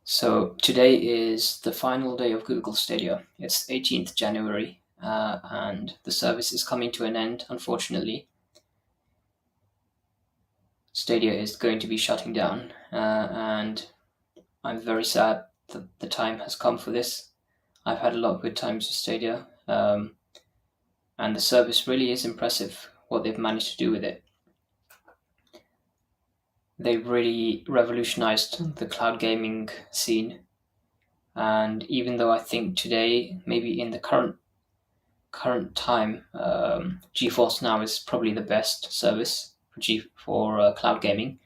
So today is the final day of Google Stadia. It's 18th January, and the service is coming to an end, unfortunately. Stadia is going to be shutting down, and I'm very sad that the time has come for this. I've had a lot of good times with Stadia, and the service really is impressive what they've managed to do with it. They've really revolutionized the cloud gaming scene, and even though I think today, maybe in the current time, GeForce Now is probably the best service for cloud gaming.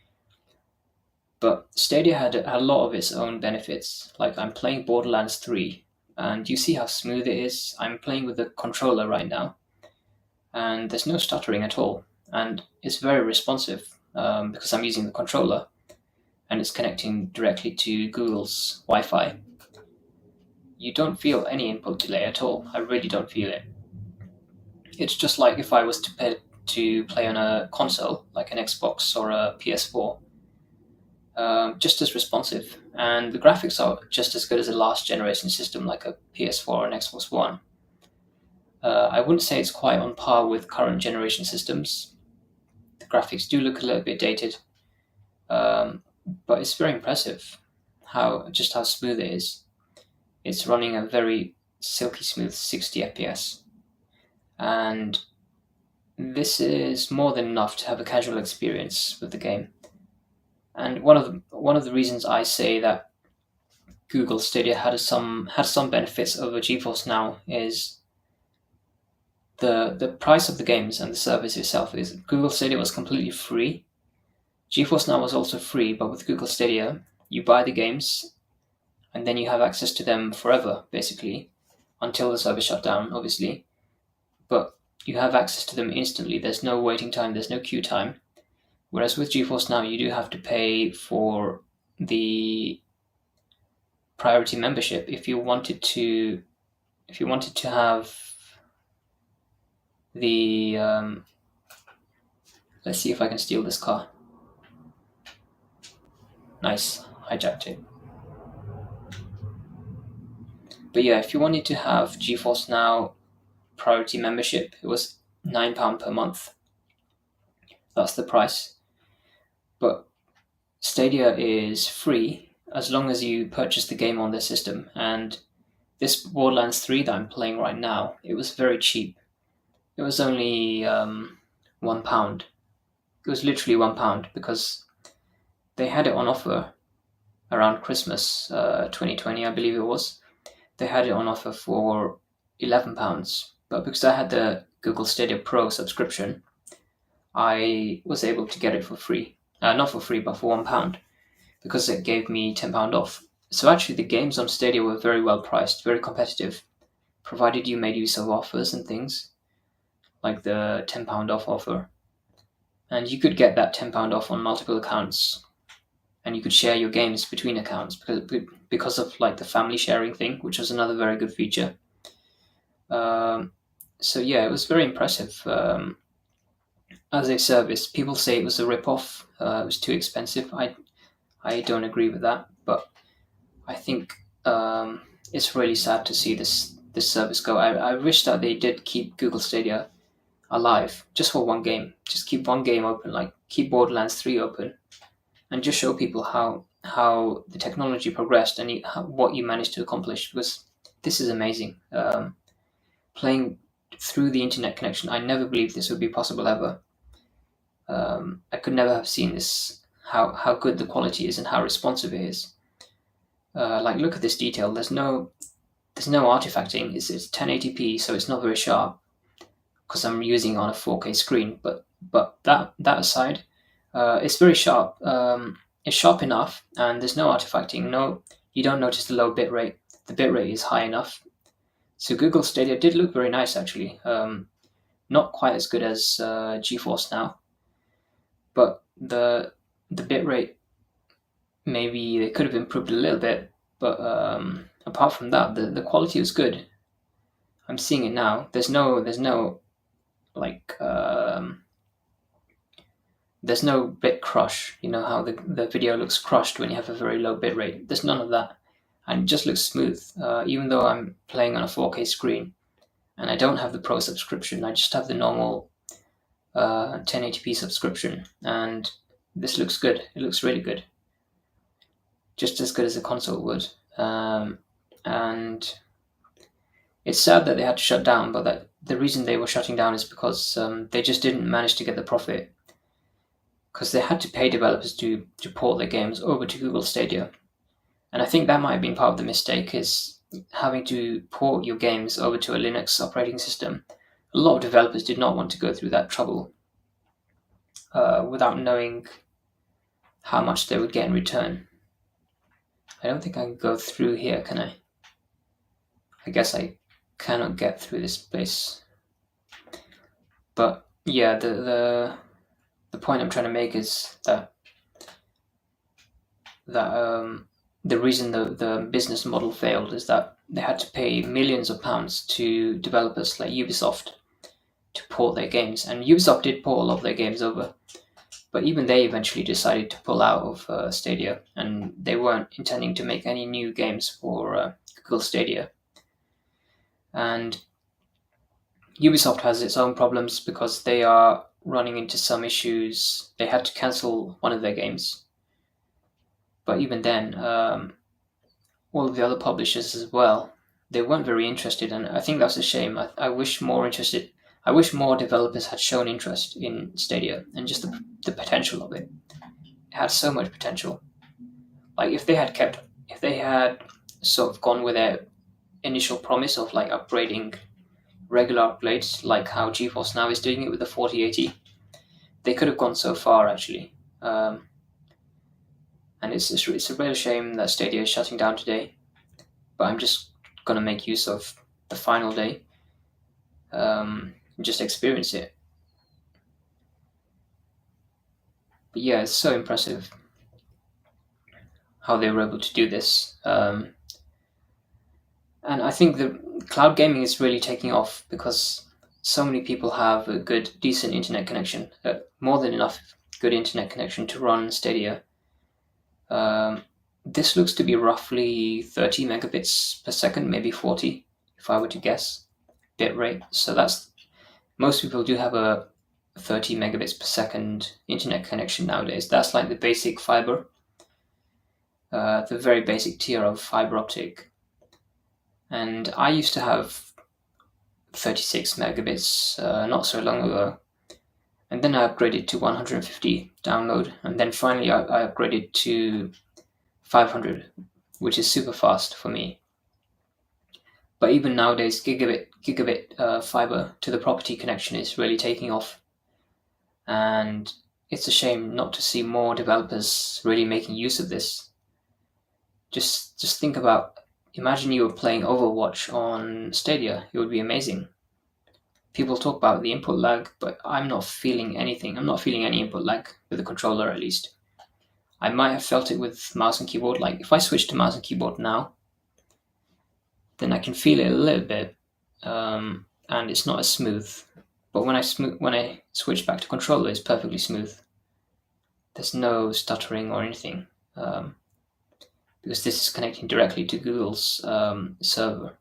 But Stadia had a lot of its own benefits. Like I'm playing Borderlands 3, and you see how smooth it is. I'm playing with the controller right now, and there's no stuttering at all, and it's very responsive because I'm using the controller and it's connecting directly to Google's Wi-Fi. You don't feel any input delay at all. I really don't feel it. It's just like if I was to play on a console, like an Xbox or a PS4, just as responsive. And the graphics are just as good as a last generation system, like a PS4 or an Xbox One. I wouldn't say it's quite on par with current generation systems. The graphics do look a little bit dated, um, but it's very impressive how smooth it is. It's running a very silky smooth 60 FPS, and this is more than enough to have a casual experience with the game. And one of the reasons I say that Google Stadia had some benefits over GeForce Now is the price of the games and the service itself. Is Google Stadia was completely free. GeForce Now was also free, but with Google Stadia, you buy the games and then you have access to them forever, basically, until the service shut down, obviously. But you have access to them instantly. There's no waiting time. There's no queue time. Whereas with GeForce Now, you do have to pay for the priority membership if you wanted to have the let's see if I can steal this car. Nice, hijacked it. But yeah, if you wanted to have GeForce Now priority membership, it was £9 per month. That's the price. But Stadia is free as long as you purchase the game on their system. And this Borderlands 3 that I'm playing right now, it was very cheap. It was only £1. It was literally £1 because they had it on offer around Christmas 2020, I believe it was. They had it on offer for £11, but because I had the Google Stadia Pro subscription, I was able to get it for free. Not for free, but for £1 because it gave me £10 off. So actually, the games on Stadia were very well priced, very competitive, provided you made use of offers and things like the £10 off offer. And you could get that £10 off on multiple accounts, and you could share your games between accounts because of like the family sharing thing, which was another very good feature. So yeah, it was very impressive as a service. People say it was a rip-off. It was too expensive. I don't agree with that, but I think it's really sad to see this service go. I wish that they did keep Google Stadia alive just for one game. Just keep one game open, like keep Borderlands 3 open, and just show people how the technology progressed and what you managed to accomplish, because this is amazing. Playing through the internet connection, I never believed this would be possible ever. I could never have seen this, how good the quality is and how responsive it is. Like look at this detail. There's no artifacting. It's 1080p, so it's not very sharp because I'm using it on a 4K screen. But that aside, it's very sharp. It's sharp enough, and there's no artifacting. No, you don't notice the low bit rate. The bit rate is high enough. So Google Stadia did look very nice, actually. Not quite as good as GeForce Now, but the bit rate, maybe they could have improved a little bit. But apart from that, the quality was good. I'm seeing it now. There's no like There's no bit crush. You know how the video looks crushed when you have a very low bit rate. There's none of that, and it just looks smooth. Even though I'm playing on a 4K screen and I don't have the Pro subscription, I just have the normal 1080p subscription, and this looks good. It looks really good, just as good as a console would. And it's sad that they had to shut down, but that the reason they were shutting down is because they just didn't manage to get the profit, because they had to pay developers to port their games over to Google Stadia. And I think that might have been part of the mistake, is having to port your games over to a Linux operating system. A lot of developers did not want to go through that trouble without knowing how much they would get in return. I don't think I can go through here, can I? I guess I cannot get through this place. But yeah, the point I'm trying to make is that the reason the business model failed is that they had to pay millions of pounds to developers like Ubisoft to port their games, and Ubisoft did port a lot of their games over, but even they eventually decided to pull out of Stadia, and they weren't intending to make any new games for Google Stadia. And Ubisoft has its own problems because they are running into some issues. They had to cancel one of their games, but even then, all of the other publishers as well, they weren't very interested, and I think that's a shame. I wish more interested. I wish more developers had shown interest in Stadia and just the potential of it. It had so much potential. Like if they had sort of gone with their initial promise of like upgrading regular upgrades, like how GeForce Now is doing it with the 4080, they could have gone so far actually. And it's a real shame that Stadia is shutting down today. But I'm just gonna make use of the final day, and just experience it. But yeah, it's so impressive how they were able to do this. And I think the cloud gaming is really taking off because so many people have a good, decent internet connection, more than enough good internet connection to run Stadia. Um, this looks to be roughly 30 megabits per second, maybe 40, if I were to guess, bit rate. So that's most people do have a 30 megabits per second internet connection nowadays. That's like the basic fiber, the very basic tier of fiber optic. And I used to have 36 megabits not so long ago. And then I upgraded to 150 download. And then finally I upgraded to 500, which is super fast for me. But even nowadays, gigabit fiber to the property connection is really taking off. And it's a shame not to see more developers really making use of this. Just think about, imagine you were playing Overwatch on Stadia. It would be amazing. People talk about the input lag, but I'm not feeling anything. I'm not feeling any input lag with the controller, at least. I might have felt it with mouse and keyboard. Like if I switch to mouse and keyboard now, then I can feel it a little bit, and it's not as smooth. But when I switch back to controller, it's perfectly smooth. There's no stuttering or anything, because this is connecting directly to Google's server.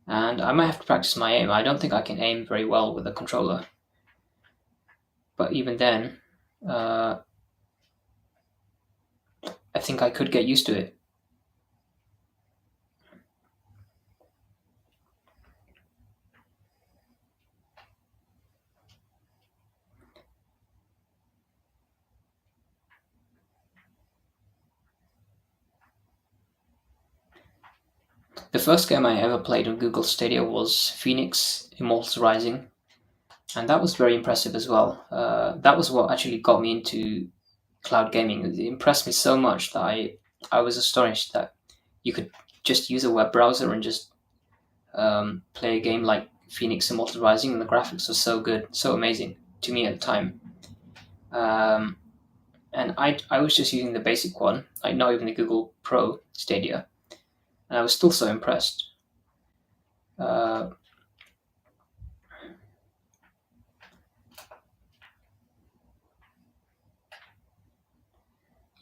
And I might have to practice my aim. I don't think I can aim very well with a controller. But even then, I think I could get used to it. The first game I ever played on Google Stadia was Phoenix Immortals Rising, and that was very impressive as well. That was what actually got me into cloud gaming. It impressed me so much that I was astonished that you could just use a web browser and just play a game like Phoenix Immortals Rising, and the graphics were so good, so amazing to me at the time. Um, and I was just using the basic one, like not even the Google Pro Stadia, and I was still so impressed. Uh,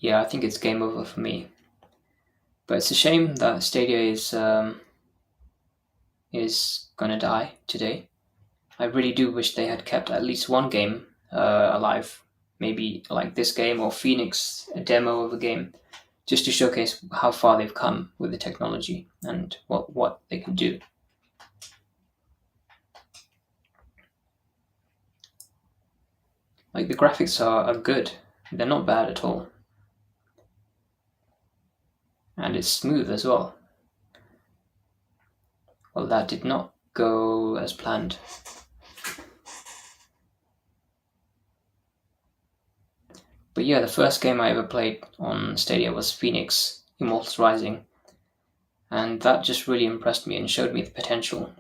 yeah, I think it's game over for me. But it's a shame that Stadia is gonna die today. I really do wish they had kept at least one game alive, maybe like this game or Phoenix, a demo of a game, just to showcase how far they've come with the technology and what they can do. Like the graphics are good, they're not bad at all, and it's smooth as well. Well, that did not go as planned. But yeah, the first game I ever played on Stadia was Phoenix Immortals Rising, and that just really impressed me and showed me the potential.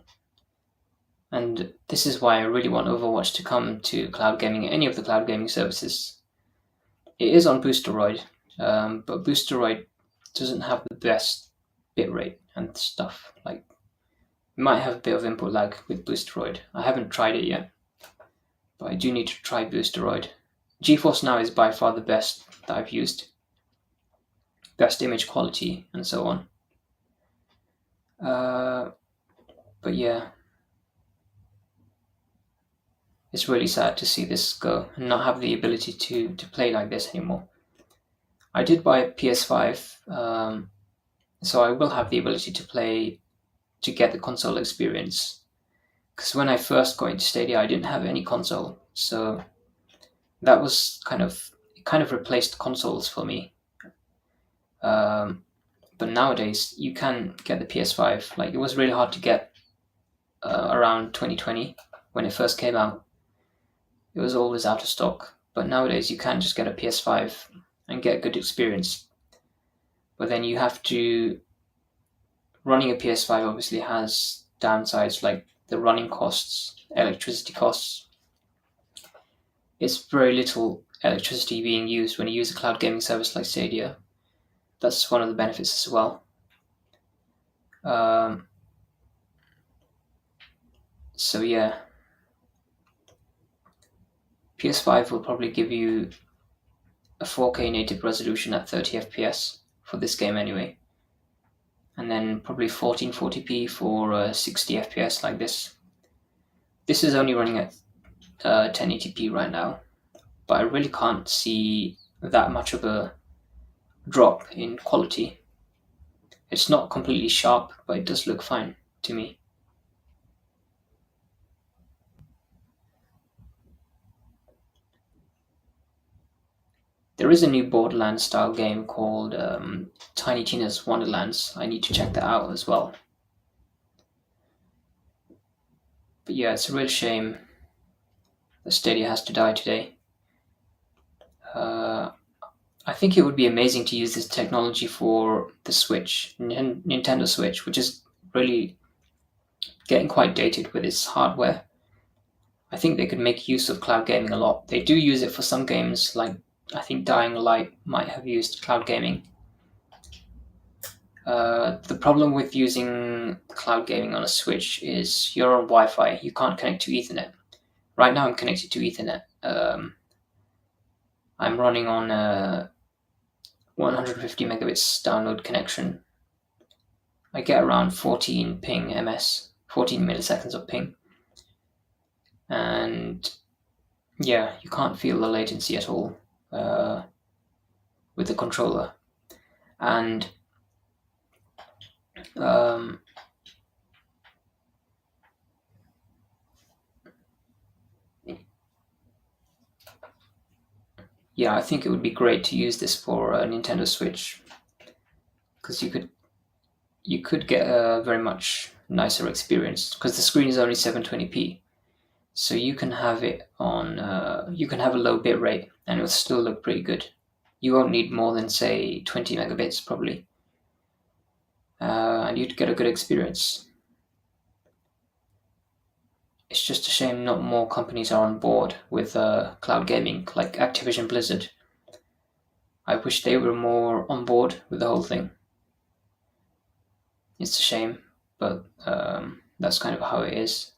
And this is why I really want Overwatch to come to cloud gaming, any of the cloud gaming services. It is on Boosteroid, but Boosteroid doesn't have the best bitrate and stuff. Like, you might have a bit of input lag with Boosteroid. I haven't tried it yet, but I do need to try Boosteroid. GeForce Now is by far the best that I've used. Best image quality and so on. But yeah, it's really sad to see this go and not have the ability to play like this anymore. I did buy a PS5, so I will have the ability to play to get the console experience. Because when I first got into Stadia, I didn't have any console, so that was it kind of replaced consoles for me. But nowadays, you can get the PS5. Like, it was really hard to get around 2020 when it first came out. It was always out of stock. But nowadays, you can just get a PS5 and get a good experience. But then you have to. Running a PS5 obviously has downsides like the running costs, electricity costs. It's very little electricity being used when you use a cloud gaming service like Stadia. That's one of the benefits as well. Um, so yeah, PS5 will probably give you a 4K native resolution at 30 FPS for this game anyway, and then probably 1440p for 60 FPS like this. This is only running at 1080p right now, but I really can't see that much of a drop in quality. It's not completely sharp, but it does look fine to me. There is a new Borderlands style game called Tiny Tina's Wonderlands. I need to check that out as well. But yeah, it's a real shame that Stadia has to die today. Uh, I think it would be amazing to use this technology for the Switch, Nintendo Switch, which is really getting quite dated with its hardware. I think they could make use of cloud gaming a lot. They do use it for some games, like I think Dying Light might have used cloud gaming. The problem with using cloud gaming on a Switch is you're on Wi-Fi. You can't connect to Ethernet. Right now, I'm connected to Ethernet. I'm running on a 150 megabits download connection. I get around 14 ping ms, 14 milliseconds of ping, and yeah, you can't feel the latency at all with the controller. And um, yeah, I think it would be great to use this for a Nintendo Switch because you could get a very much nicer experience because the screen is only 720p, so you can have it on you can have a low bit rate and it'll still look pretty good. You won't need more than say 20 megabits probably, and you'd get a good experience. It's just a shame not more companies are on board with cloud gaming, like Activision Blizzard. I wish they were more on board with the whole thing. It's a shame, but that's kind of how it is.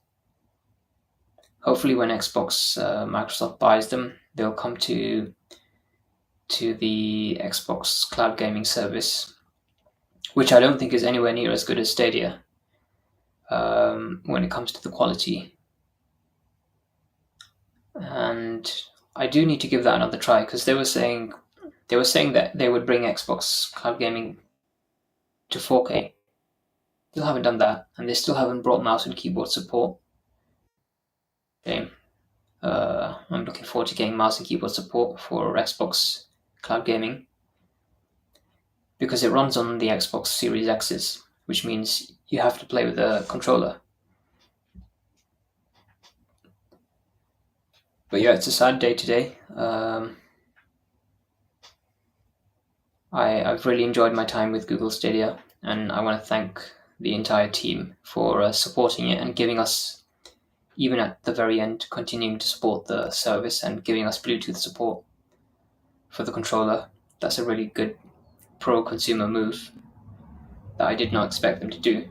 Hopefully, when Xbox Microsoft buys them, they'll come to to the Xbox cloud gaming service, which I don't think is anywhere near as good as Stadia when it comes to the quality. And I do need to give that another try because they were saying that they would bring Xbox cloud gaming to 4K. Still haven't done that, and they still haven't brought mouse and keyboard support. Okay. I'm looking forward to getting mouse and keyboard support for Xbox cloud gaming because it runs on the Xbox Series X's, which means you have to play with a controller. But yeah, it's a sad day today. I've really enjoyed my time with Google Stadia, and I want to thank the entire team for supporting it and giving us, even at the very end, continuing to support the service and giving us Bluetooth support for the controller. That's a really good pro-consumer move that I did not expect them to do.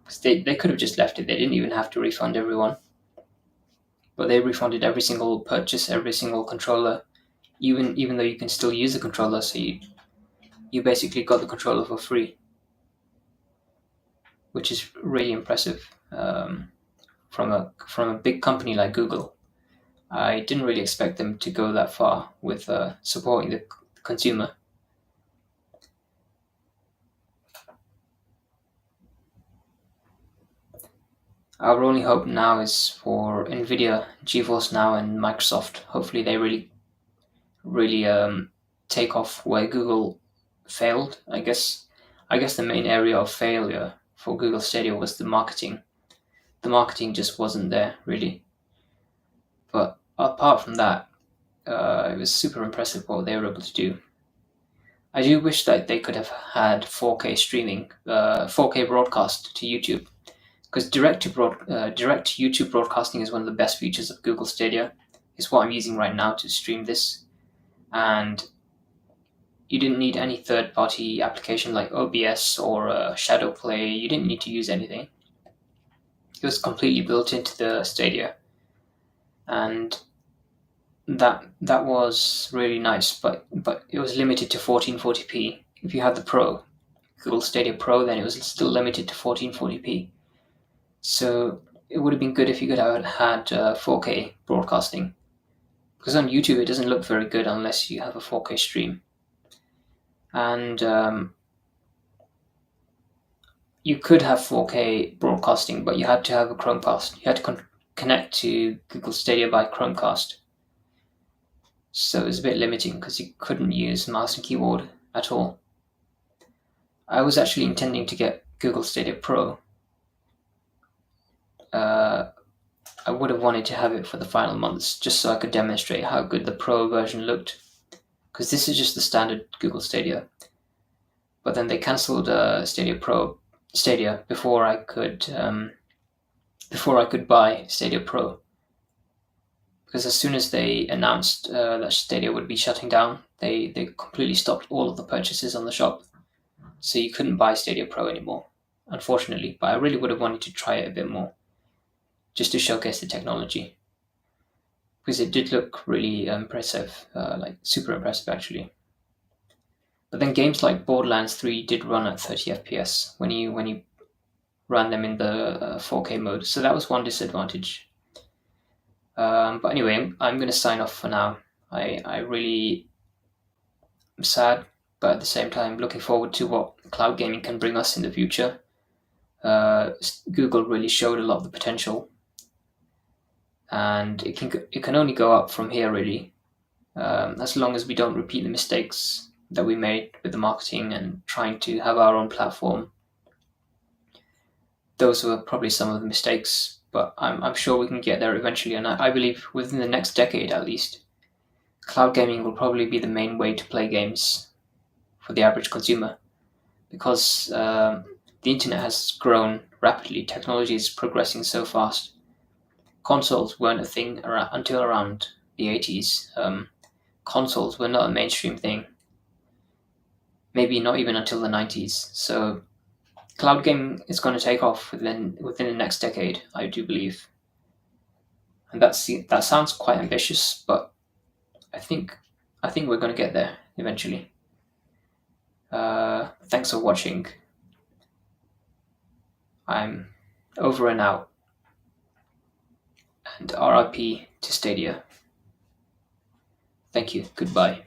Because they could have just left it. They didn't even have to refund everyone. But they refunded every single purchase, every single controller, even though you can still use the controller, so you basically got the controller for free, which is really impressive from a big company like Google. I didn't really expect them to go that far with supporting the consumer. Our only hope now is for Nvidia, GeForce Now, and Microsoft. Hopefully, they really take off where Google failed. I guess the main area of failure for Google Stadia was the marketing. The marketing just wasn't there really. But apart from that, it was super impressive what they were able to do. I do wish that they could have had 4K streaming, 4K broadcast to YouTube, because direct YouTube broadcasting is one of the best features of Google Stadia. It's what I'm using right now to stream this, and you didn't need any third-party application like OBS or Shadowplay. You didn't need to use anything. It was completely built into the Stadia, and that was really nice. But it was limited to 1440p. If you had the Pro, Google Stadia Pro, then it was still limited to 1440p. So it would have been good if you could have had 4K broadcasting, because on YouTube it doesn't look very good unless you have a 4K stream. And you could have 4K broadcasting, but you had to have a Chromecast. You had to connect to Google Stadia by Chromecast. So it was a bit limiting because you couldn't use mouse and keyboard at all. I was actually intending to get Google Stadia Pro. I would have wanted to have it for the final months just so I could demonstrate how good the Pro version looked, because this is just the standard Google Stadia. But then they cancelled Stadia before I could buy Stadia Pro, because as soon as they announced that Stadia would be shutting down, they completely stopped all of the purchases on the shop, so you couldn't buy Stadia Pro anymore, unfortunately. But I really would have wanted to try it a bit more, just to showcase the technology, because it did look really impressive, like super impressive actually. But then games like Borderlands 3 did run at 30 FPS when you ran them in the 4K mode, so that was one disadvantage. But anyway, I'm going to sign off for now. I really am sad, but at the same time looking forward to what cloud gaming can bring us in the future. Google really showed a lot of the potential, and it can only go up from here really, as long as we don't repeat the mistakes that we made with the marketing and trying to have our own platform. Those were probably some of the mistakes, but I'm sure we can get there eventually, and I believe within the next decade at least, cloud gaming will probably be the main way to play games for the average consumer, because the internet has grown rapidly. Technology is progressing so fast. Consoles weren't a thing until around the 80s. Consoles were not a mainstream thing, maybe not even until the 90s. So cloud gaming is going to take off within the next decade, I do believe. And that sounds quite ambitious, but I think I think we're going to get there eventually. Thanks for watching. I'm over and out. And RIP to Stadia. Thank you. Goodbye.